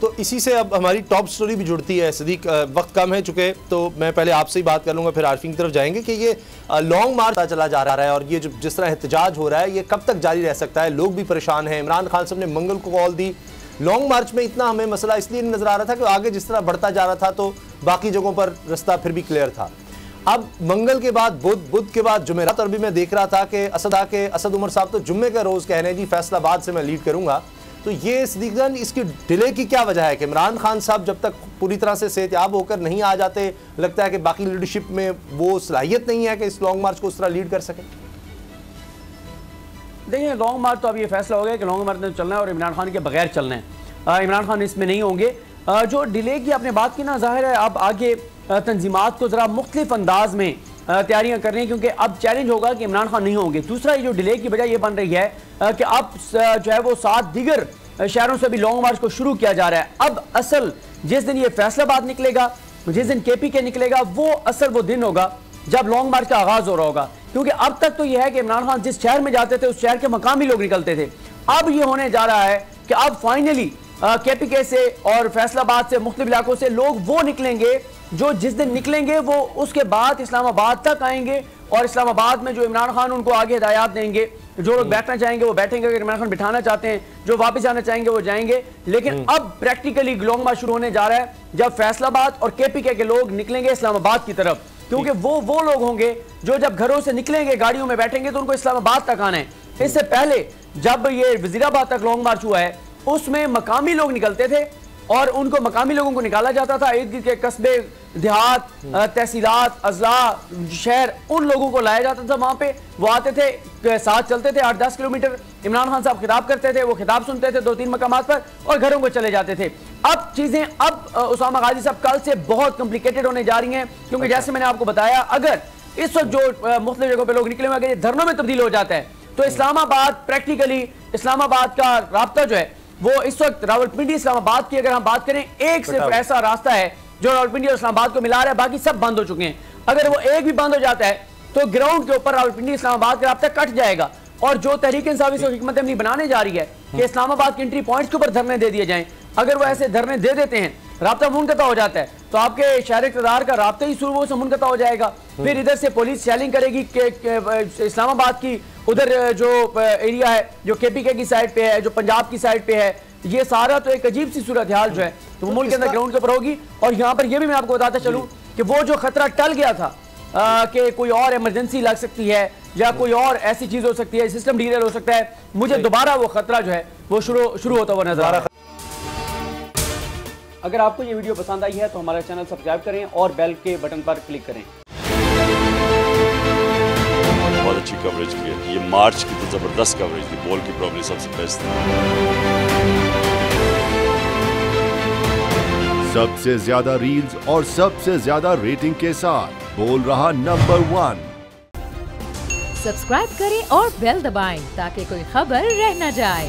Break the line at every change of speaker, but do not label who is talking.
तो इसी से अब हमारी टॉप स्टोरी भी जुड़ती है सदीक। वक्त कम है चुके, तो मैं पहले आपसे ही बात कर लूँगा, फिर आरफीन की तरफ जाएंगे कि ये लॉन्ग मार्च चला जा रहा है और ये जो जिस तरह एहतजाज हो रहा है ये कब तक जारी रह सकता है। लोग भी परेशान हैं। इमरान खान साहब ने मंगल को कॉल दी। लॉन्ग मार्च में इतना हमें मसला इसलिए नहीं नजर आ रहा था कि आगे जिस तरह बढ़ता जा रहा था तो बाकी जगहों पर रास्ता फिर भी क्लियर था। अब मंगल के बाद बुध के बाद जुमेरात, और भी मैं देख रहा था कि असद उमर साहब तो जुम्मे का रोज़ कह रहे हैं जी फैसलाबाद से मैं लीड करूँगा। तो ये सदीकन इसकी डिले की क्या वजह है कि इमरान खान साहब जब तक पूरी तरह से सेहतियाब होकर नहीं आ जाते, लगता है कि बाकी लीडरशिप में वो सलाहियत नहीं है कि इस लॉन्ग मार्च को उस तरह लीड कर सके?
देखिए, लॉन्ग मार्च तो अब ये फैसला हो गया कि लॉन्ग मार्च में चलना है और इमरान खान के बगैर चलना है। इमरान खान इसमें नहीं होंगे। जो डिले की आपने बात की ना, जाहिर है अब आगे तंजीमात को ज़रा मुख्तलिफ अंदाज में तैयारियां कर रही हैं, क्योंकि अब चैलेंज होगा कि इमरान खान नहीं होंगे। दूसरा ये जो डिले की वजह ये बन रही है कि अब जो है वो 7 दीगर शहरों से भी लॉन्ग मार्च को शुरू किया जा रहा है। अब असल जिस दिन ये फैसलाबाद निकलेगा, जिस दिन KPK निकलेगा, वो असल वो दिन होगा जब लॉन्ग मार्च का आगाज हो रहा होगा। क्योंकि अब तक तो यह है कि इमरान खान जिस शहर में जाते थे उस शहर के मकामी लोग निकलते थे। अब ये होने जा रहा है कि अब फाइनली KPK से और फैसलाबाद से, मुख्तलिफ इलाकों से लोग वो निकलेंगे जो जिस दिन निकलेंगे वो उसके बाद इस्लामाबाद तक आएंगे और इस्लामाबाद में जो इमरान खान उनको आगे हिदायत देंगे। जो लोग बैठना चाहेंगे वो बैठेंगे, अगर इमरान खान बिठाना चाहते हैं, जो वापस आना चाहेंगे वो जाएंगे। लेकिन अब प्रैक्टिकली लॉन्ग मार्च शुरू होने जा रहा है जब फैसलाबाद और KPK के लोग निकलेंगे इस्लामाबाद की तरफ, क्योंकि वो लोग होंगे जो जब घरों से निकलेंगे, गाड़ियों में बैठेंगे तो उनको इस्लामाबाद तक आना है। इससे पहले जब ये वजीराबाद तक लॉन्ग मार्च हुआ है उसमें मकामी लोग निकलते थे और उनको मकामी लोगों को निकाला जाता था। इर्द गिर्द के कस्बे, देहात, तहसीलात, अजला, शहर, उन लोगों को लाया जाता था। वहां पे वो आते थे, साथ चलते थे 8-10 किलोमीटर। इमरान खान साहब खिताब करते थे, वो खिताब सुनते थे 2-3 मकामात पर और घरों को चले जाते थे। अब चीजें उसामा गाजी साहब कल से बहुत कॉम्प्लिकेटेड होने जा रही हैं, क्योंकि जैसे मैंने आपको बताया, अगर इस वक्त जो मुख्तलिफ जगहों पर लोग निकले हुए, अगर ये धरनों में तब्दील हो जाता है तो इस्लामाबाद, प्रैक्टिकली इस्लामाबाद का रास्ता जो है वो इस वक्त रावलपिंडी इस्लामाबाद की अगर हम बात करें, एक सिर्फ ऐसा रास्ता है जो रावलपिंडी और इस्लामाबाद को मिला रहा है, बाकी सब बंद हो चुके हैं। अगर वो एक भी बंद हो जाता है तो ग्राउंड के ऊपर रावलपिंडी इस्लामाबाद का रास्ता कट जाएगा। और जो तहरीक इंसाफ इसको हिकमत अमली बनाने जा रही है कि इस्लामाबाद के एंट्री पॉइंट्स के ऊपर धरने दे दिए जाएं, अगर वो ऐसे धरने दे देते हैं, राब्ता मुनक़ता हो जाता है, तो आपके शहर इक़्तिदार का राब्ता ही शुरू से मुनक़ता हो जाएगा। फिर इधर से पुलिस शेलिंग करेगी कि इस्लामाबाद की उधर जो एरिया है जो KPK की साइड पे है, जो पंजाब की साइड पे है, ये सारा तो एक अजीब सी सूरत हाल जो है तो मुल्क के अंदर ग्राउंड के ऊपर होगी। और यहाँ पर ये भी मैं आपको बताता चलूँ कि वो जो खतरा टल गया था कि कोई और इमरजेंसी लग सकती है या कोई और ऐसी चीज हो सकती है, सिस्टम डीरेल हो सकता है, मुझे दोबारा वो खतरा जो है वो शुरू होता हुआ नजर आ रहा है। अगर आपको ये वीडियो पसंद आई है तो हमारा चैनल सब्सक्राइब करें और बेल के बटन पर क्लिक करें।
बहुत अच्छी कवरेज की है, ये मार्च की तो जबरदस्त कवरेज थी, बॉल की प्रॉब्लम सबसे बेस्ट थी।
सबसे ज्यादा रील्स और सबसे ज्यादा रेटिंग के साथ बोल रहा नंबर 1।
सब्सक्राइब करें और बेल दबाएं ताकि कोई खबर रह न जाए।